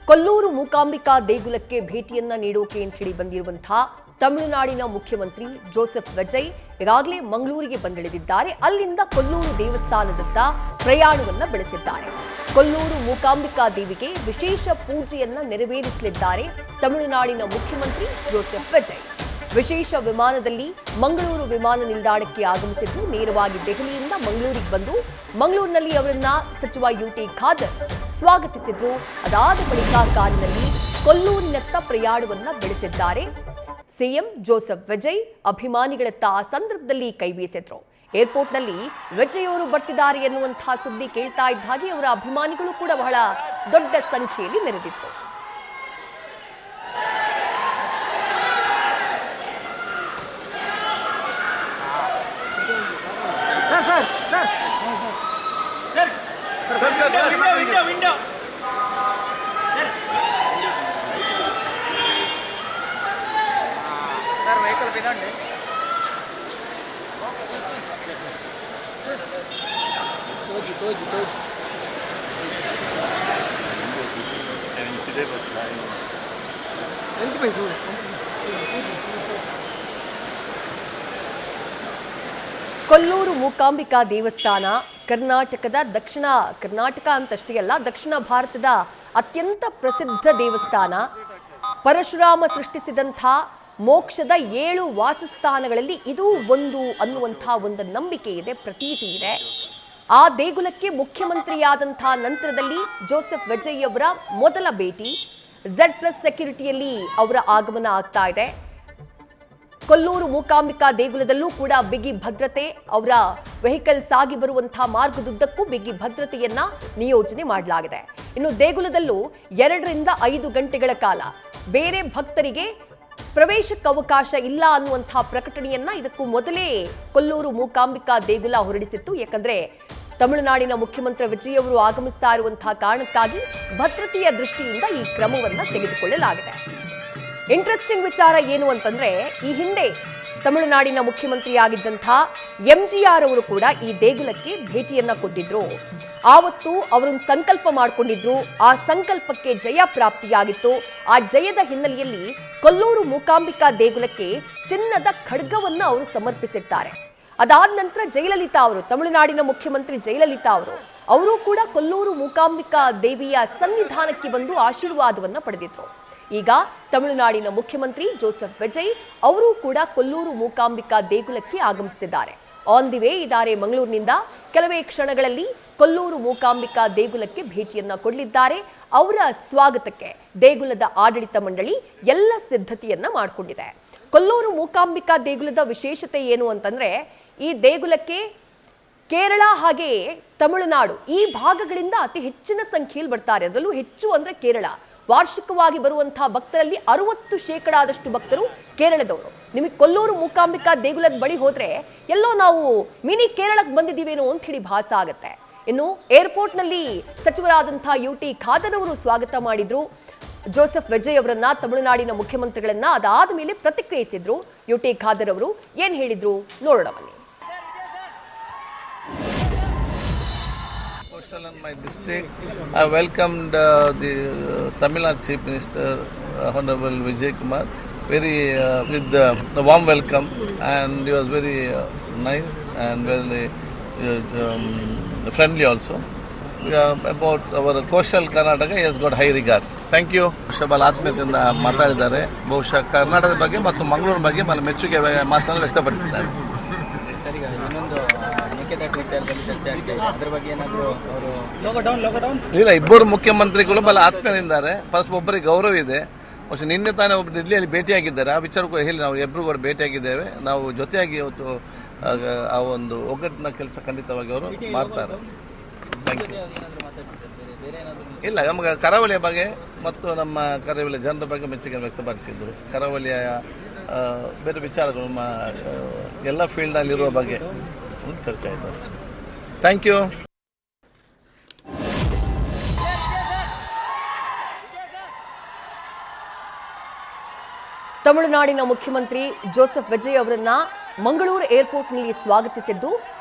ಕೊಲ್ಲೂರು ಮೂಕಾಂಬಿಕಾ ದೇಗುಲಕ್ಕೆ ಭೇಟಿಯನ್ನ ನೀಡೋಕೆ ಅಂತ ಹೇಳಿ ಬಂದಿರುವಂತಹ ತಮಿಳುನಾಡಿನ ಮುಖ್ಯಮಂತ್ರಿ ಜೋಸೆಫ್ ವಿಜಯ್ ಈಗಾಗಲೇ ಮಂಗಳೂರಿಗೆ ಬಂದಿಳಿದಿದ್ದಾರೆ. ಅಲ್ಲಿಂದ ಕೊಲ್ಲೂರು ದೇವಸ್ಥಾನದತ್ತ ಪ್ರಯಾಣವನ್ನ ಬೆಳೆಸಿದ್ದಾರೆ. ಕೊಲ್ಲೂರು ಮೂಕಾಂಬಿಕಾ ದೇವಿಗೆ ವಿಶೇಷ ಪೂಜೆಯನ್ನ ನೆರವೇರಿಸಲಿದ್ದಾರೆ ತಮಿಳುನಾಡಿನ ಮುಖ್ಯಮಂತ್ರಿ ಜೋಸೆಫ್ ವಿಜಯ್. ವಿಶೇಷ ವಿಮಾನದಲ್ಲಿ ಮಂಗಳೂರು ವಿಮಾನ ನಿಲ್ದಾಣಕ್ಕೆ ಆಗಮಿಸಿದ್ದು ನೇರವಾಗಿ ದೆಹಲಿಯಿಂದ ಮಂಗಳೂರಿಗೆ ಬಂದು ಮಂಗಳೂರಿನಲ್ಲಿ ಅವರನ್ನ ಸಚಿವ ಯುಟಿ ಖಾದರ್ ಸ್ವಾಗತಿಸಿದ್ರು. ಅದಾದ ಬಳಿಕ ಕಾರಿನಲ್ಲಿ ಕೊಲ್ಲೂರಿನತ್ತ ಪ್ರಯಾಣವನ್ನ ಬೆಳೆಸಿದ್ದಾರೆ. ಸಿಎಂ ಜೋಸೆಫ್ ವಿಜಯ್ ಅಭಿಮಾನಿಗಳತ್ತ ಆ ಸಂದರ್ಭದಲ್ಲಿ ಕೈ ಬೀಸಿದ್ರು. ಏರ್ಪೋರ್ಟ್ನಲ್ಲಿ ವಿಜಯ್ ಅವರು ಬರ್ತಿದ್ದಾರೆ ಎನ್ನುವಂತಹ ಸುದ್ದಿ ಕೇಳ್ತಾ ಇದ್ದ ಹಾಗೆ ಅವರ ಅಭಿಮಾನಿಗಳು ಕೂಡ ಬಹಳ ದೊಡ್ಡ ಸಂಖ್ಯೆಯಲ್ಲಿ ನೆರೆದಿದ್ರು. ಕೊಲ್ಲೂರು ಮೂಕಾಂಬಿಕಾ ದೇವಸ್ಥಾನ ಕರ್ನಾಟಕದ ದಕ್ಷಿಣ ಕರ್ನಾಟಕ ಅಂತಷ್ಟೇ ಅಲ್ಲ, ದಕ್ಷಿಣ ಭಾರತದ ಅತ್ಯಂತ ಪ್ರಸಿದ್ಧ ದೇವಸ್ಥಾನ. ಪರಶುರಾಮ ಸೃಷ್ಟಿಸಿದಂಥ ಮೋಕ್ಷದ 7 ವಾಸಸ್ಥಾನಗಳಲ್ಲಿ ಇದು ಒಂದು ಅನ್ನುವಂಥ ಒಂದು ನಂಬಿಕೆ ಇದೆ, ಪ್ರತೀತಿ ಇದೆ. ಆ ದೇಗುಲಕ್ಕೆ ಮುಖ್ಯಮಂತ್ರಿಯಾದಂಥ ನಂತರದಲ್ಲಿ ಜೋಸೆಫ್ ವಿಜಯ್ ಅವರ ಮೊದಲ ಭೇಟಿ. Z+ ಸೆಕ್ಯೂರಿಟಿಯಲ್ಲಿ ಅವರ ಆಗಮನ ಆಗ್ತಾ ಇದೆ. ಕೊಲ್ಲೂರು ಮೂಕಾಂಬಿಕಾ ದೇಗುಲದಲ್ಲೂ ಕೂಡ ಬಿಗಿ ಭದ್ರತೆ, ಅವರ ವೆಹಿಕಲ್ ಸಾಗಿ ಬರುವಂತಹ ಮಾರ್ಗದುದ್ದಕ್ಕೂ ಬಿಗಿ ಭದ್ರತೆಯನ್ನ ನಿಯೋಜನೆ ಮಾಡಲಾಗಿದೆ. ಇನ್ನು ದೇಗುಲದಲ್ಲೂ 2 ರಿಂದ 5 ಗಂಟೆಗಳ ಕಾಲ ಬೇರೆ ಭಕ್ತರಿಗೆ ಪ್ರವೇಶಕ್ಕೆ ಅವಕಾಶ ಇಲ್ಲ ಅನ್ನುವಂತಹ ಪ್ರಕಟಣೆಯನ್ನ ಇದಕ್ಕೂ ಮೊದಲೇ ಕೊಲ್ಲೂರು ಮೂಕಾಂಬಿಕಾ ದೇಗುಲ ಹೊರಡಿಸಿತ್ತು. ಯಾಕಂದ್ರೆ ತಮಿಳುನಾಡಿನ ಮುಖ್ಯಮಂತ್ರಿ ವಿಜಯ್ ಅವರು ಆಗಮಿಸ್ತಾ ಇರುವಂತಹ ಕಾರಣಕ್ಕಾಗಿ ಭದ್ರತೆಯ ದೃಷ್ಟಿಯಿಂದ ಈ ಕ್ರಮವನ್ನ ತೆಗೆದುಕೊಳ್ಳಲಾಗಿದೆ. ಇಂಟ್ರೆಸ್ಟಿಂಗ್ ವಿಚಾರ ಏನು ಅಂತಂದ್ರೆ, ಈ ಹಿಂದೆ ತಮಿಳುನಾಡಿನ ಮುಖ್ಯಮಂತ್ರಿಯಾಗಿದ್ದಂಥ MGR ಅವರು ಕೂಡ ಈ ದೇಗುಲಕ್ಕೆ ಭೇಟಿಯನ್ನ ಕೊಟ್ಟಿದ್ರು. ಆವತ್ತು ಅವರೊಂದು ಸಂಕಲ್ಪ ಮಾಡಿಕೊಂಡಿದ್ರು. ಆ ಸಂಕಲ್ಪಕ್ಕೆ ಜಯ ಪ್ರಾಪ್ತಿಯಾಗಿತ್ತು. ಆ ಜಯದ ಹಿನ್ನೆಲೆಯಲ್ಲಿ ಕೊಲ್ಲೂರು ಮೂಕಾಂಬಿಕಾ ದೇಗುಲಕ್ಕೆ ಚಿನ್ನದ ಖಡ್ಗವನ್ನ ಅವರು ಸಮರ್ಪಿಸಿರ್ತಾರೆ. ಅದಾದ ನಂತರ ಜಯಲಲಿತಾ ಅವರು, ತಮಿಳುನಾಡಿನ ಮುಖ್ಯಮಂತ್ರಿ ಜಯಲಲಿತಾ ಅವರು ಕೂಡ ಕೊಲ್ಲೂರು ಮೂಕಾಂಬಿಕಾ ದೇವಿಯ ಸನ್ನಿಧಾನಕ್ಕೆ ಬಂದು ಆಶೀರ್ವಾದವನ್ನ ಪಡೆದಿದ್ರು. ಈಗ ತಮಿಳುನಾಡಿನ ಮುಖ್ಯಮಂತ್ರಿ ಜೋಸೆಫ್ ವಿಜಯ್ ಅವರು ಕೂಡ ಕೊಲ್ಲೂರು ಮೂಕಾಂಬಿಕಾ ದೇಗುಲಕ್ಕೆ ಆಗಮಿಸುತ್ತಿದ್ದಾರೆ. ಆನ್ ದಿ ವೇ ಇದ್ದಾರೆ ಮಂಗಳೂರಿನಿಂದ. ಕೆಲವೇ ಕ್ಷಣಗಳಲ್ಲಿ ಕೊಲ್ಲೂರು ಮೂಕಾಂಬಿಕಾ ದೇಗುಲಕ್ಕೆ ಭೇಟಿಯನ್ನ ಕೊಡಲಿದ್ದಾರೆ. ಅವರ ಸ್ವಾಗತಕ್ಕೆ ದೇಗುಲದ ಆಡಳಿತ ಮಂಡಳಿ ಎಲ್ಲ ಸಿದ್ಧತೆಯನ್ನ ಮಾಡಿಕೊಂಡಿದೆ. ಕೊಲ್ಲೂರು ಮೂಕಾಂಬಿಕಾ ದೇಗುಲದ ವಿಶೇಷತೆ ಏನು ಅಂತಂದ್ರೆ, ಈ ದೇಗುಲಕ್ಕೆ ಕೇರಳ ಹಾಗೆಯೇ ತಮಿಳುನಾಡು ಈ ಭಾಗಗಳಿಂದ ಅತಿ ಹೆಚ್ಚಿನ ಸಂಖ್ಯೆಯಲ್ಲಿ ಬರ್ತಾರೆ. ಅದರಲ್ಲೂ ಹೆಚ್ಚು ಅಂದ್ರೆ ಕೇರಳ. ವಾರ್ಷಿಕವಾಗಿ ಬರುವಂತಹ ಭಕ್ತರಲ್ಲಿ 60% ಭಕ್ತರು ಕೇರಳದವರು. ನಿಮಗೆ ಕೊಲ್ಲೂರು ಮೂಕಾಂಬಿಕಾ ದೇಗುಲದ ಬಳಿ ಹೋದ್ರೆ ಎಲ್ಲೋ ನಾವು ಮಿನಿ ಕೇರಳಕ್ಕೆ ಬಂದಿದ್ದೀವೇನೋ ಅಂತ ಹೇಳಿ ಭಾಸ ಆಗುತ್ತೆ. ಇನ್ನು ಏರ್ಪೋರ್ಟ್ನಲ್ಲಿ ಸಚಿವರಾದಂತಹ ಯುಟಿ ಖಾದರ್ ಅವರು ಸ್ವಾಗತ ಮಾಡಿದ್ರು ಜೋಸೆಫ್ ವಿಜಯ್ ಅವರನ್ನ, ತಮಿಳುನಾಡಿನ ಮುಖ್ಯಮಂತ್ರಿಗಳನ್ನ. ಅದಾದ ಮೇಲೆ ಪ್ರತಿಕ್ರಿಯಿಸಿದ್ರು ಯುಟಿ ಖಾದರ್ ಅವರು. ಏನ್ ಹೇಳಿದ್ರು ನೋಡೋಣ ಬನ್ನಿ. In my district, I welcomed the Tamil Nadu Chief Minister, Honorable Vijay Kumar, with a warm welcome, and he was very nice and very friendly also. About our coastal Karnataka, he has got high regards. Thank you. ಶಬಲ್ ಆತ್ಮೀಯತೆಯಿಂದ ಮಾತಾಡಿದ್ದಾರೆ. ಬಹುಶಃ ಕರ್ನಾಟಕದ ಬಗ್ಗೆ ಮತ್ತು ಮಂಗಳೂರು ಬಗ್ಗೆ ಮೆಚ್ಚುಗೆ ಮಾತನ್ನು ವ್ಯಕ್ತಪಡಿಸಿದ್ದಾರೆ. ಇಲ್ಲ, ಇಬ್ಬರು ಮುಖ್ಯಮಂತ್ರಿಗಳು ಬಹಳ ಆತ್ಮೀಯರಿದ್ದಾರೆ. ಪರಸ್ಪರ ಒಬ್ಬರಿಗೆ ಗೌರವ ಇದೆ. ಬಹುಶಃ ನಿನ್ನೆ ತಾನೇ ಒಬ್ಬರು ಡೆಲ್ಲಿಯಲ್ಲಿ ಭೇಟಿಯಾಗಿದ್ದಾರೆ. ಆ ವಿಚಾರಕ್ಕೂ ಹೇಳಿ ನಾವು ಇಬ್ಬರು ಕೂಡ ಭೇಟಿಯಾಗಿದ್ದೇವೆ. ನಾವು ಜೊತೆಯಾಗಿ ಇವತ್ತು ಆ ಒಂದು ಒಗ್ಗಟ್ಟಿನ ಕೆಲಸ ಖಂಡಿತವಾಗಿ ಅವರು ಮಾಡ್ತಾರೆ. Thank you. ಇಲ್ಲ, ನಮಗೆ ಕರಾವಳಿಯ ಬಗ್ಗೆ ಮತ್ತು ನಮ್ಮ ಕರಾವಳಿಯ ಜನರ ಬಗ್ಗೆ ಮೆಚ್ಚುಗೆ ವ್ಯಕ್ತಪಡಿಸಿದ್ರು. ಕರಾವಳಿಯ ಬೇರೆ ವಿಚಾರಗಳು ನಮ್ಮ ಎಲ್ಲ ಫೀಲ್ಡ್ನಲ್ಲಿರುವ ಬಗ್ಗೆ ಚರ್ಚೆ ಆಯಿತು ಅಷ್ಟೇ. Thank you. ತಮಿಳುನಾಡಿನ ಮುಖ್ಯಮಂತ್ರಿ ಜೋಸೆಫ್ ವಿಜಯ್ ಅವರನ್ನ ಮಂಗಳೂರು ಏರ್ಪೋರ್ಟ್ನಲ್ಲಿ ಸ್ವಾಗತಿಸಿದ್ದು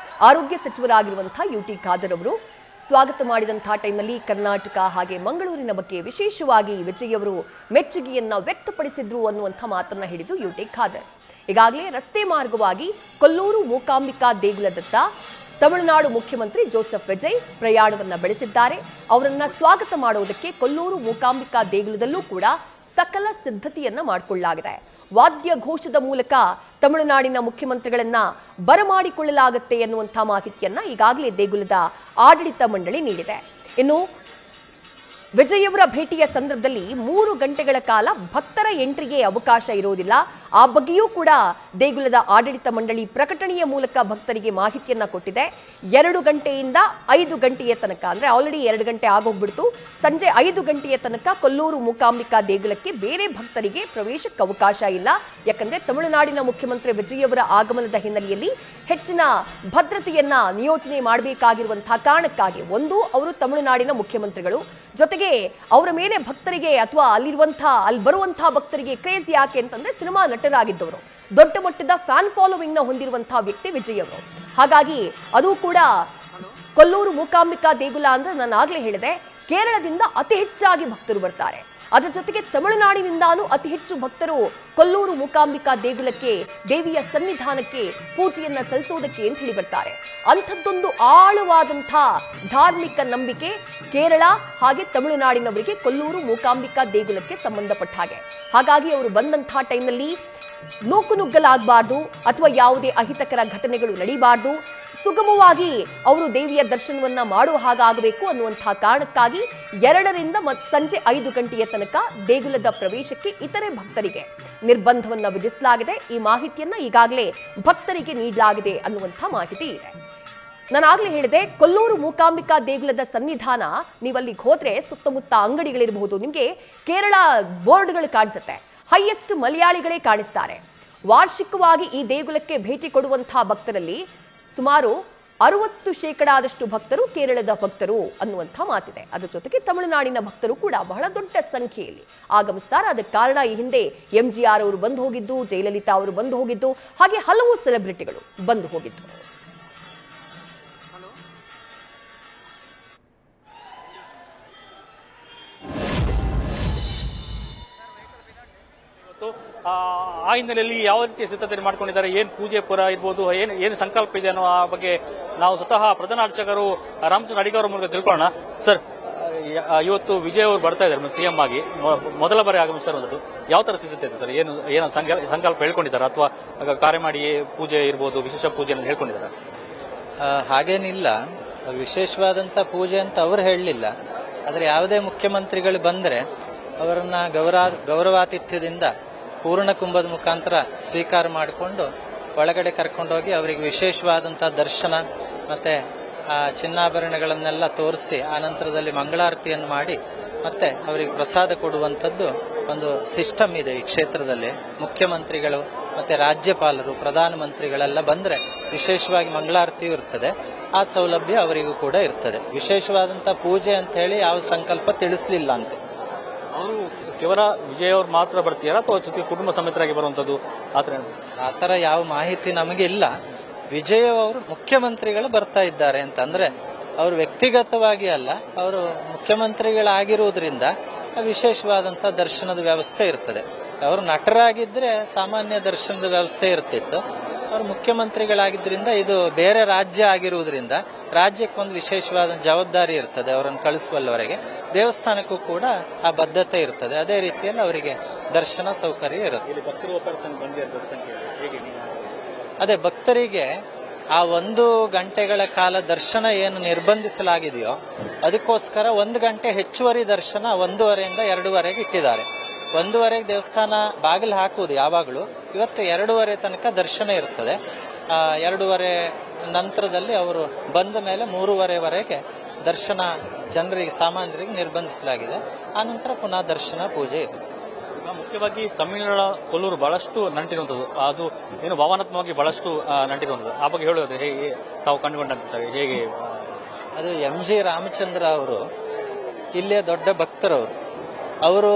ಆರೋಗ್ಯ ಸಚಿವರಾಗಿರುವಂತಹ ಯುಟಿ ಖಾದರ್ ಅವರು. ಸ್ವಾಗತ ಮಾಡಿದಂತಹ ಟೈಮ್ನಲ್ಲಿ ಕರ್ನಾಟಕ ಹಾಗೆ ಮಂಗಳೂರಿನ ಬಗ್ಗೆ ವಿಶೇಷವಾಗಿ ವಿಜಯ್ ಅವರು ಮೆಚ್ಚುಗೆಯನ್ನ ವ್ಯಕ್ತಪಡಿಸಿದ್ರು ಅನ್ನುವಂಥ ಮಾತನ್ನ ಹೇಳಿದ್ರು ಯುಟಿ ಖಾದರ್. ಈಗಾಗಲೇ ರಸ್ತೆ ಮಾರ್ಗವಾಗಿ ಕೊಲ್ಲೂರು ಮೂಕಾಂಬಿಕಾ ದೇಗುಲದತ್ತ ತಮಿಳುನಾಡು ಮುಖ್ಯಮಂತ್ರಿ ಜೋಸೆಫ್ ವಿಜಯ್ ಪ್ರಯಾಣವನ್ನ ಬೆಳೆಸಿದ್ದಾರೆ. ಅವರನ್ನ ಸ್ವಾಗತ ಮಾಡುವುದಕ್ಕೆ ಕೊಲ್ಲೂರು ಮೂಕಾಂಬಿಕಾ ದೇಗುಲದಲ್ಲೂ ಕೂಡ ಸಕಲ ಸಿದ್ಧತೆಯನ್ನ ಮಾಡಿಕೊಳ್ಳಲಾಗಿದೆ. ವಾದ್ಯ ಘೋಷದ ಮೂಲಕ ತಮಿಳುನಾಡಿನ ಮುಖ್ಯಮಂತ್ರಿಗಳನ್ನ ಬರಮಾಡಿಕೊಳ್ಳಲಾಗುತ್ತೆ ಎನ್ನುವಂಥ ಮಾಹಿತಿಯನ್ನ ಈಗಾಗಲೇ ದೇಗುಲದ ಆಡಳಿತ ಮಂಡಳಿ ನೀಡಿದೆ. ಇನ್ನು ವಿಜಯ್ ಅವರ ಭೇಟಿಯ ಸಂದರ್ಭದಲ್ಲಿ 3 ಗಂಟೆಗಳ ಕಾಲ ಭಕ್ತರ ಎಂಟ್ರಿಗೆ ಅವಕಾಶ ಇರುವುದಿಲ್ಲ. ಆ ಬಗ್ಗೆಯೂ ಕೂಡ ದೇಗುಲದ ಆಡಳಿತ ಮಂಡಳಿ ಪ್ರಕಟಣೆಯ ಮೂಲಕ ಭಕ್ತರಿಗೆ ಮಾಹಿತಿಯನ್ನ ಕೊಟ್ಟಿದೆ. 2 ಗಂಟೆಯಿಂದ 5 ಗಂಟೆಯ ತನಕ, ಅಂದ್ರೆ ಆಲ್ರೆಡಿ 2 ಗಂಟೆ ಆಗೋಗ್ಬಿಡ್ತು, ಸಂಜೆ 5 ಗಂಟೆಯ ತನಕ ಕೊಲ್ಲೂರು ಮೂಕಾಂಬಿಕಾ ದೇಗುಲಕ್ಕೆ ಬೇರೆ ಭಕ್ತರಿಗೆ ಪ್ರವೇಶಕ್ಕೆ ಅವಕಾಶ ಇಲ್ಲ. ಯಾಕಂದ್ರೆ ತಮಿಳುನಾಡಿನ ಮುಖ್ಯಮಂತ್ರಿ ವಿಜಯ್ ಅವರ ಆಗಮನದ ಹಿನ್ನೆಲೆಯಲ್ಲಿ ಹೆಚ್ಚಿನ ಭದ್ರತೆಯನ್ನ ನಿಯೋಜನೆ ಮಾಡಬೇಕಾಗಿರುವಂತಹ ಕಾರಣಕ್ಕಾಗಿ ಒಂದು ಅವರು ತಮಿಳುನಾಡಿನ ಮುಖ್ಯಮಂತ್ರಿಗಳು, ಜೊತೆಗೆ ಅವರ ಮೇಲೆ ಭಕ್ತರಿಗೆ ಅಥವಾ ಅಲ್ಲಿ ಬರುವಂತಹ ಭಕ್ತರಿಗೆ ಕ್ರೇಜ್ ಯಾಕೆ ಅಂತಂದ್ರೆ ಸಿನಿಮಾ ನಟರಾಗಿದ್ದವರು, ದೊಡ್ಡ ಮಟ್ಟದ ಫ್ಯಾನ್ ಫಾಲೋವಿಂಗ್ ನ ಹೊಂದಿರುವಂತಹ ವ್ಯಕ್ತಿ ವಿಜಯ್ ಅವರು. ಹಾಗಾಗಿ ಅದು ಕೂಡ ಕೊಲ್ಲೂರು ಮೂಕಾಂಬಿಕಾ ದೇಗುಲ ಅಂದ್ರೆ ನಾನು ಆಗ್ಲೇ ಹೇಳಿದೆ, ಕೇರಳದಿಂದ ಅತಿ ಹೆಚ್ಚಾಗಿ ಭಕ್ತರು ಬರ್ತಾರೆ. ಅದರ ಜೊತೆಗೆ ತಮಿಳುನಾಡಿನಿಂದಾನು ಅತಿ ಹೆಚ್ಚು ಭಕ್ತರು ಕೊಲ್ಲೂರು ಮೂಕಾಂಬಿಕಾ ದೇಗುಲಕ್ಕೆ, ದೇವಿಯ ಸನ್ನಿಧಾನಕ್ಕೆ ಪೂಜೆಯನ್ನ ಸಲ್ಲಿಸೋದಕ್ಕೆ ಅಂತ ಹೇಳಿ ಬರ್ತಾರೆ. ಅಂಥದ್ದೊಂದು ಆಳವಾದಂಥ ಧಾರ್ಮಿಕ ನಂಬಿಕೆ ಕೇರಳ ಹಾಗೆ ತಮಿಳುನಾಡಿನವರಿಗೆ ಕೊಲ್ಲೂರು ಮೂಕಾಂಬಿಕಾ ದೇಗುಲಕ್ಕೆ ಸಂಬಂಧಪಟ್ಟ ಹಾಗೆ. ಹಾಗಾಗಿ ಅವರು ಬಂದಂಥ ಟೈಮ್ನಲ್ಲಿ ನೂಕುನುಗ್ಗಲಾಗಬಾರ್ದು ಅಥವಾ ಯಾವುದೇ ಅಹಿತಕರ ಘಟನೆಗಳು ನಡೀಬಾರ್ದು, ಸುಗಮವಾಗಿ ಅವರು ದೇವಿಯ ದರ್ಶನವನ್ನ ಮಾಡುವ ಹಾಗಾಗಬೇಕು ಅನ್ನುವಂತಹ ಕಾರಣಕ್ಕಾಗಿ 2ರಿಂದ ಸಂಜೆ 5 ಗಂಟೆಯ ತನಕ ದೇಗುಲದ ಪ್ರವೇಶಕ್ಕೆ ಇತರೆ ಭಕ್ತರಿಗೆ ನಿರ್ಬಂಧವನ್ನ ವಿಧಿಸಲಾಗಿದೆ. ಈ ಮಾಹಿತಿಯನ್ನ ಈಗಾಗಲೇ ಭಕ್ತರಿಗೆ ನೀಡಲಾಗಿದೆ ಅನ್ನುವಂಥ ಮಾಹಿತಿ ಇದೆ. ನಾನಾಗ್ಲೇ ಹೇಳಿದೆ, ಕೊಲ್ಲೂರು ಮೂಕಾಂಬಿಕಾ ದೇಗುಲದ ಸನ್ನಿಧಾನ, ನೀವಲ್ಲಿಗೆ ಹೋದ್ರೆ ಸುತ್ತಮುತ್ತ ಅಂಗಡಿಗಳಿರಬಹುದು, ನಿಮಗೆ ಕೇರಳ ಬೋರ್ಡ್ಗಳು ಕಾಣಿಸುತ್ತೆ, ಹೈಯೆಸ್ಟ್ ಮಲಯಾಳಿಗಳೇ ಕಾಣಿಸ್ತಾರೆ. ವಾರ್ಷಿಕವಾಗಿ ಈ ದೇಗುಲಕ್ಕೆ ಭೇಟಿ ಕೊಡುವಂತಹ ಭಕ್ತರಲ್ಲಿ ಸುಮಾರು 60% ಭಕ್ತರು ಕೇರಳದ ಭಕ್ತರು ಅನ್ನುವಂಥ ಮಾತಿದೆ. ಅದರ ಜೊತೆಗೆ ತಮಿಳುನಾಡಿನ ಭಕ್ತರು ಕೂಡ ಬಹಳ ದೊಡ್ಡ ಸಂಖ್ಯೆಯಲ್ಲಿ ಆಗಮಿಸ್ತಾರೆ. ಅದಕ್ಕೆ ಕಾರಣ ಈ ಹಿಂದೆ MGR ಅವರು ಬಂದು ಹೋಗಿದ್ದು, ಜಯಲಲಿತಾ ಅವರು ಬಂದು ಹೋಗಿದ್ದು, ಹಾಗೆ ಹಲವು ಸೆಲೆಬ್ರಿಟಿಗಳು ಬಂದು ಹೋಗಿದ್ದು. ಆ ಹಿನ್ನೆಲೆಯಲ್ಲಿ ಯಾವ ರೀತಿಯ ಸಿದ್ಧತೆ ಮಾಡ್ಕೊಂಡಿದ್ದಾರೆ, ಏನ್ ಪೂಜೆ ಪುರ ಇರ್ಬೋದು, ಏನು ಸಂಕಲ್ಪ ಇದೆ ಅನ್ನೋ ಆ ಬಗ್ಗೆ ನಾವು ಸ್ವತಃ ಪ್ರಧಾನ ಅರ್ಚಕರು ರಾಮಚಂದ್ರ ಅಡಿಗ ಅವರ ಮೂಲಕ ತಿಳ್ಕೊಳ್ಳೋಣ. ಸರ್, ಇವತ್ತು ವಿಜಯ್ ಅವರು ಬರ್ತಾ ಇದ್ದಾರೆ CM ಆಗಿ, ಮೊದಲ ಬಾರಿ ಆಗಮಿಸ್ತಾ ಇರುವಂತದ್ದು. ಯಾವ ತರ ಸಿದ್ಧತೆ ಇದೆ ಸರ್? ಏನು ಸಂಕಲ್ಪ ಹೇಳ್ಕೊಂಡಿದ್ದಾರೆ ಅಥವಾ ಕಾರ್ಯ ಮಾಡಿ ಪೂಜೆ ಇರ್ಬೋದು, ವಿಶೇಷ ಪೂಜೆ ಹೇಳ್ಕೊಂಡಿದ್ದಾರೆ? ಹಾಗೇನಿಲ್ಲ, ವಿಶೇಷವಾದಂತ ಪೂಜೆ ಅಂತ ಅವರು ಹೇಳಲಿಲ್ಲ. ಆದರೆ ಯಾವುದೇ ಮುಖ್ಯಮಂತ್ರಿಗಳು ಬಂದ್ರೆ ಅವರನ್ನ ಗೌರವಾತಿಥ್ಯದಿಂದ ಪೂರ್ಣ ಕುಂಭದ ಮುಖಾಂತರ ಸ್ವೀಕಾರ ಮಾಡಿಕೊಂಡು ಒಳಗಡೆ ಕರ್ಕೊಂಡೋಗಿ ಅವರಿಗೆ ವಿಶೇಷವಾದಂತಹ ದರ್ಶನ ಮತ್ತೆ ಆ ಚಿನ್ನಾಭರಣಗಳನ್ನೆಲ್ಲ ತೋರಿಸಿ ಆನಂತರದಲ್ಲಿ ಮಂಗಳಾರತಿಯನ್ನು ಮಾಡಿ ಮತ್ತೆ ಅವರಿಗೆ ಪ್ರಸಾದ ಕೊಡುವಂಥದ್ದು ಒಂದು ಸಿಸ್ಟಮ್ ಇದೆ ಈ ಕ್ಷೇತ್ರದಲ್ಲಿ. ಮುಖ್ಯಮಂತ್ರಿಗಳು ಮತ್ತೆ ರಾಜ್ಯಪಾಲರು, ಪ್ರಧಾನಮಂತ್ರಿಗಳೆಲ್ಲ ಬಂದ್ರೆ ವಿಶೇಷವಾಗಿ ಮಂಗಳಾರತಿಯೂ ಇರ್ತದೆ. ಆ ಸೌಲಭ್ಯ ಅವರಿಗೂ ಕೂಡ ಇರ್ತದೆ. ವಿಶೇಷವಾದಂತಹ ಪೂಜೆ ಅಂತ ಹೇಳಿ ಯಾವ ಸಂಕಲ್ಪ ತಿಳಿಸ್ಲಿಲ್ಲ ಅಂತ. ಅವರು ಕೇವಲ ವಿಜಯ್ ಅವ್ರು ಮಾತ್ರ ಬರ್ತೀರಾ ಅಥವಾ ಜೊತೆ ಕುಟುಂಬ ಸಮೇತರಾಗಿ ಬರುವಂತದ್ದು ಆ ಥರ ಯಾವ ಮಾಹಿತಿ ನಮಗಿಲ್ಲ. ವಿಜಯ್ ಅವರು ಮುಖ್ಯಮಂತ್ರಿಗಳು ಬರ್ತಾ ಇದ್ದಾರೆ ಅಂತ ಅಂದ್ರೆ ಅವರು ವ್ಯಕ್ತಿಗತವಾಗಿ ಅಲ್ಲ, ಅವರು ಮುಖ್ಯಮಂತ್ರಿಗಳಾಗಿರುವುದರಿಂದ ವಿಶೇಷವಾದಂತಹ ದರ್ಶನದ ವ್ಯವಸ್ಥೆ ಇರ್ತದೆ. ಅವರು ನಟರಾಗಿದ್ರೆ ಸಾಮಾನ್ಯ ದರ್ಶನದ ವ್ಯವಸ್ಥೆ ಇರ್ತಿತ್ತು. ಅವರು ಮುಖ್ಯಮಂತ್ರಿಗಳಾಗಿದ್ದರಿಂದ ಇದು ಬೇರೆ ರಾಜ್ಯ ಆಗಿರುವುದರಿಂದ ರಾಜ್ಯಕ್ಕೊಂದು ವಿಶೇಷವಾದ ಜವಾಬ್ದಾರಿ ಇರ್ತದೆ. ಅವರನ್ನು ಕಳಿಸುವಲ್ಲವರೆಗೆ ದೇವಸ್ಥಾನಕ್ಕೂ ಕೂಡ ಆ ಬದ್ಧತೆ ಇರ್ತದೆ. ಅದೇ ರೀತಿಯಲ್ಲಿ ಅವರಿಗೆ ದರ್ಶನ ಸೌಕರ್ಯ ಇರುತ್ತೆ. ಅದೇ ಭಕ್ತರಿಗೆ ಆ 1 ಗಂಟೆಗಳ ಕಾಲ ದರ್ಶನ ಏನು ನಿರ್ಬಂಧಿಸಲಾಗಿದೆಯೋ ಅದಕ್ಕೋಸ್ಕರ 1 ಗಂಟೆ ಹೆಚ್ಚುವರಿ ದರ್ಶನ 1:30ಯಿಂದ 2:30ಗೆ ಇಟ್ಟಿದ್ದಾರೆ. 1:30ಗೆ ದೇವಸ್ಥಾನ ಬಾಗಿಲು ಹಾಕುವುದು ಯಾವಾಗಲೂ. ಇವತ್ತು 2:30 ತನಕ ದರ್ಶನ ಇರ್ತದೆ. 2:30 ನಂತರದಲ್ಲಿ ಅವರು ಬಂದ ಮೇಲೆ 3:30ವರೆಗೆ ದರ್ಶನ ಜನರಿಗೆ, ಸಾಮಾನ್ಯರಿಗೆ ನಿರ್ಬಂಧಿಸಲಾಗಿದೆ. ಆನಂತರ ಪುನಃ ದರ್ಶನ ಪೂಜೆ ಇರುತ್ತೆ. ಮುಖ್ಯವಾಗಿ ತಮಿಳುನಾಡು ಕೊಲ್ಲೂರು ಬಹಳಷ್ಟು ನಂಟಿರುವಂಥದ್ದು, ಅದು ಏನು ಭಾವನಾತ್ಮಕವಾಗಿ ಬಹಳಷ್ಟು ನಂಟಿರುವಂಥದ್ದು. ಆ ಬಗ್ಗೆ ಹೇಳೋದು ಹೇಗೆ ತಾವು ಕಂಡುಕೊಂಡಂತೆ ಸರ್? ಹೇಗೆ ಅದು MG ರಾಮಚಂದ್ರ ಅವರು ಇಲ್ಲಿಯ ದೊಡ್ಡ ಭಕ್ತರವರು. ಅವರು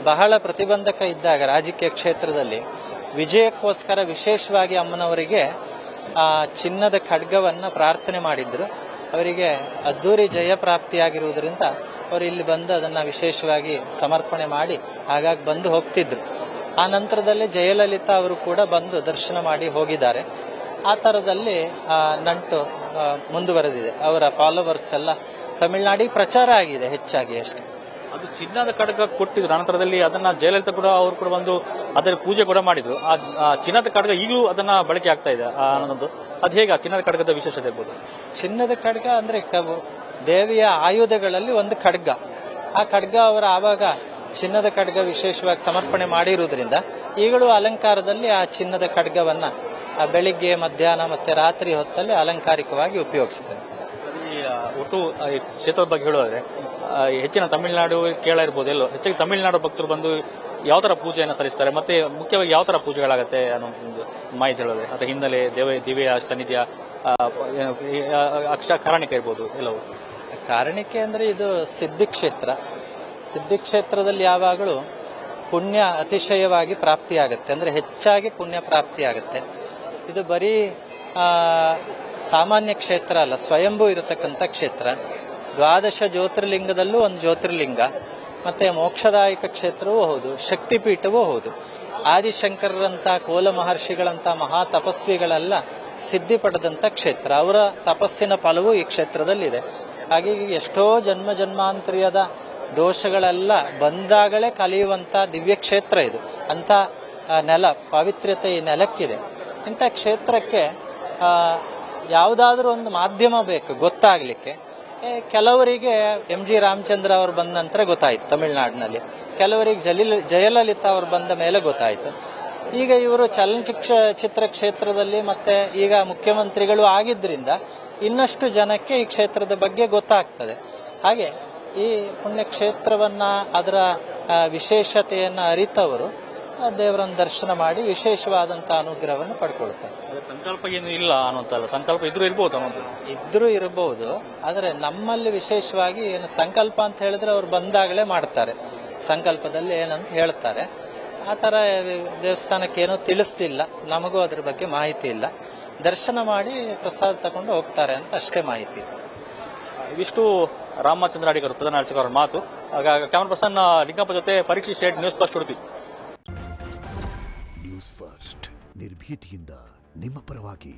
ಬಹಳ ಪ್ರತಿಬಂಧಕ ಇದ್ದಾಗ ರಾಜಕೀಯ ಕ್ಷೇತ್ರದಲ್ಲಿ ವಿಜಯಕ್ಕೋಸ್ಕರ ವಿಶೇಷವಾಗಿ ಅಮ್ಮನವರಿಗೆ ಆ ಚಿನ್ನದ ಖಡ್ಗವನ್ನ ಪ್ರಾರ್ಥನೆ ಮಾಡಿದ್ರು. ಅವರಿಗೆ ಅದ್ದೂರಿ ಜಯ ಪ್ರಾಪ್ತಿಯಾಗಿರುವುದರಿಂದ ಅವರು ಇಲ್ಲಿ ಬಂದು ಅದನ್ನು ವಿಶೇಷವಾಗಿ ಸಮರ್ಪಣೆ ಮಾಡಿ ಹಾಗಾಗಿ ಬಂದು ಹೋಗ್ತಿದ್ರು. ಆ ನಂತರದಲ್ಲಿ ಜಯಲಲಿತಾ ಅವರು ಕೂಡ ಬಂದು ದರ್ಶನ ಮಾಡಿ ಹೋಗಿದ್ದಾರೆ. ಆ ಥರದಲ್ಲಿ ನಂಟು ಮುಂದುವರೆದಿದೆ. ಅವರ ಫಾಲೋವರ್ಸ್ ಎಲ್ಲ ತಮಿಳುನಾಡಿಗೆ ಪ್ರಚಾರ ಆಗಿದೆ ಹೆಚ್ಚಾಗಿ ಅಷ್ಟೇ. ಅದು ಚಿನ್ನದ ಖಡ್ಗ ಕೊಟ್ಟಿದ್ರು, ನಂತರದಲ್ಲಿ ಅದನ್ನ ಜಯಲಲಿತಾ ಕೂಡ ಅವರು ಕೂಡ ಬಂದು ಅದರ ಪೂಜೆ ಕೂಡ ಮಾಡಿದ್ರು. ಆ ಚಿನ್ನದ ಖಡ್ಗ ಈಗಲೂ ಅದನ್ನ ಬಳಕೆ ಆಗ್ತಾ ಇದೆ ಅನ್ನೋದು. ಅದು ಹೇಗೆ ಆ ಚಿನ್ನದ ಖಡ್ಗದ ವಿಶೇಷತೆ ಇರ್ಬೋದು? ಚಿನ್ನದ ಖಡ್ಗ ಅಂದ್ರೆ ದೇವಿಯ ಆಯುಧಗಳಲ್ಲಿ ಒಂದು ಖಡ್ಗ. ಆ ಖಡ್ಗ ಅವರ ಆವಾಗ ಚಿನ್ನದ ಖಡ್ಗ ವಿಶೇಷವಾಗಿ ಸಮರ್ಪಣೆ ಮಾಡಿರುವುದರಿಂದ ಈಗಲೂ ಅಲಂಕಾರದಲ್ಲಿ ಆ ಚಿನ್ನದ ಖಡ್ಗವನ್ನ ಬೆಳಿಗ್ಗೆ, ಮಧ್ಯಾಹ್ನ ಮತ್ತೆ ರಾತ್ರಿ ಹೊತ್ತಲ್ಲಿ ಅಲಂಕಾರಿಕವಾಗಿ ಉಪಯೋಗಿಸ್ತೇವೆ. ಒಟ್ಟು ಈ ಕ್ಷೇತ್ರದ ಬಗ್ಗೆ ಹೇಳೋದ್ರೆ ಹೆಚ್ಚಿನ ತಮಿಳುನಾಡು ಕೇರಳ ಇರ್ಬೋದು, ಎಲ್ಲೋ ಹೆಚ್ಚಾಗಿ ತಮಿಳುನಾಡು ಭಕ್ತರು ಬಂದು ಯಾವ ತರ ಪೂಜೆಯನ್ನು ಸಲ್ಲಿಸ್ತಾರೆ, ಮತ್ತೆ ಮುಖ್ಯವಾಗಿ ಯಾವ ತರ ಪೂಜೆಗಳಾಗತ್ತೆ ಅನ್ನೋ ಒಂದು ಮಾಹಿತಿ ಹೇಳೋದ್ರೆ, ಅಥವಾ ಹಿನ್ನೆಲೆ ದಿವ್ಯ ಸನ್ನಿಧಿಯ ಕಾರಣಿಕ ಇರ್ಬೋದು ಎಲ್ಲವೂ. ಕಾರಣಿಕೆ ಅಂದ್ರೆ ಇದು ಸಿದ್ಧಿಕ್ಷೇತ್ರ. ಸಿದ್ಧಿಕ್ಷೇತ್ರದಲ್ಲಿ ಯಾವಾಗಲೂ ಪುಣ್ಯ ಅತಿಶಯವಾಗಿ ಪ್ರಾಪ್ತಿಯಾಗತ್ತೆ, ಅಂದ್ರೆ ಹೆಚ್ಚಾಗಿ ಪುಣ್ಯ ಪ್ರಾಪ್ತಿಯಾಗತ್ತೆ. ಇದು ಬರೀ ಸಾಮಾನ್ಯ ಕ್ಷೇತ್ರ ಅಲ್ಲ, ಸ್ವಯಂಭೂ ಇರತಕ್ಕಂಥ ಕ್ಷೇತ್ರ. 12 ಜ್ಯೋತಿರ್ಲಿಂಗದಲ್ಲೂ ಒಂದು ಜ್ಯೋತಿರ್ಲಿಂಗ, ಮತ್ತೆ ಮೋಕ್ಷದಾಯಕ ಕ್ಷೇತ್ರವೂ ಹೌದು, ಶಕ್ತಿಪೀಠವೂ ಹೌದು. ಆದಿಶಂಕರರಂತ, ಕೋಲ ಮಹರ್ಷಿಗಳಂತ ಮಹಾ ತಪಸ್ವಿಗಳೆಲ್ಲ ಸಿದ್ಧಿ ಪಡೆದಂತ ಕ್ಷೇತ್ರ. ಅವರ ತಪಸ್ಸಿನ ಫಲವೂ ಈ ಕ್ಷೇತ್ರದಲ್ಲಿದೆ. ಹಾಗಾಗಿ ಎಷ್ಟೋ ಜನ್ಮ ಜನ್ಮಾಂತರ್ಯದ ದೋಷಗಳೆಲ್ಲ ಬಂದಾಗಲೇ ಕಲಿಯುವಂತ ದಿವ್ಯ ಕ್ಷೇತ್ರ ಇದು. ಅಂತ ನೆಲ, ಪಾವಿತ್ರ್ಯತೆ ಈ ನೆಲಕ್ಕಿದೆ. ಇಂಥ ಕ್ಷೇತ್ರಕ್ಕೆ ಯಾವುದಾದ್ರೂ ಒಂದು ಮಾಧ್ಯಮ ಬೇಕು ಗೊತ್ತಾಗ್ಲಿಕ್ಕೆ. ಕೆಲವರಿಗೆ MG ರಾಮಚಂದ್ರ ಅವರು ಬಂದ ನಂತರ ಗೊತ್ತಾಯ್ತು ತಮಿಳುನಾಡಿನಲ್ಲಿ, ಕೆಲವರಿಗೆ ಜಯಲಲಿತಾ ಅವರು ಬಂದ ಮೇಲೆ ಗೊತ್ತಾಯ್ತು. ಈಗ ಇವರು ಚಲನಚಿತ್ರ ಕ್ಷೇತ್ರದಲ್ಲಿ ಮತ್ತೆ ಈಗ ಮುಖ್ಯಮಂತ್ರಿಗಳು ಆಗಿದ್ರಿಂದ ಇನ್ನಷ್ಟು ಜನಕ್ಕೆ ಈ ಕ್ಷೇತ್ರದ ಬಗ್ಗೆ ಗೊತ್ತಾಗ್ತದೆ. ಹಾಗೆ ಈ ಪುಣ್ಯಕ್ಷೇತ್ರವನ್ನ, ಅದರ ವಿಶೇಷತೆಯನ್ನ ಅರಿತವರು ದೇವರನ್ನು ದರ್ಶನ ಮಾಡಿ ವಿಶೇಷವಾದಂತಹ ಅನುಗ್ರಹವನ್ನು ಪಡ್ಕೊಳ್ತಾರೆ. ಸಂಕಲ್ಪ ಏನು ಇಲ್ಲ ಅನ್ನೋಂತಲ್ಲ, ಸಂಕಲ್ಪ ಇದ್ರೂ ಇರ್ಬೋದು ಅನ್ನೋದು. ಇದ್ರೂ ಇರಬಹುದು, ಆದರೆ ನಮ್ಮಲ್ಲಿ ವಿಶೇಷವಾಗಿ ಏನು ಸಂಕಲ್ಪ ಅಂತ ಹೇಳಿದ್ರೆ ಅವ್ರು ಬಂದಾಗಲೇ ಮಾಡ್ತಾರೆ, ಸಂಕಲ್ಪದಲ್ಲಿ ಏನಂತ ಹೇಳ್ತಾರೆ. ಆ ಥರ ದೇವಸ್ಥಾನಕ್ಕೆ ಏನೋ ತಿಳಿಸ್ತಿಲ್ಲ, ನಮಗೂ ಅದ್ರ ಬಗ್ಗೆ ಮಾಹಿತಿ ಇಲ್ಲ. ದರ್ಶನ ಮಾಡಿ ಪ್ರಸಾದ ತಗೊಂಡು ಹೋಗ್ತಾರೆ ಅಂತ ಅಷ್ಟೇ ಮಾಹಿತಿ. ಇವಿಷ್ಟು ರಾಮಚಂದ್ರ ಅಡಿಗರು, ಪ್ರಧಾನ ಅರ್ಚಕರ ಮಾತು. ಕ್ಯಾಮರಾ ಪರ್ಸನ್ ಲಿಂಗಪ್ಪ ಜೊತೆ ಪರೀಕ್ಷೆ state news first Udupi. News first ನಿರ್ಭೀತಿಯಿಂದ ನಿಮ್ಮ ಪರವಾಗಿ.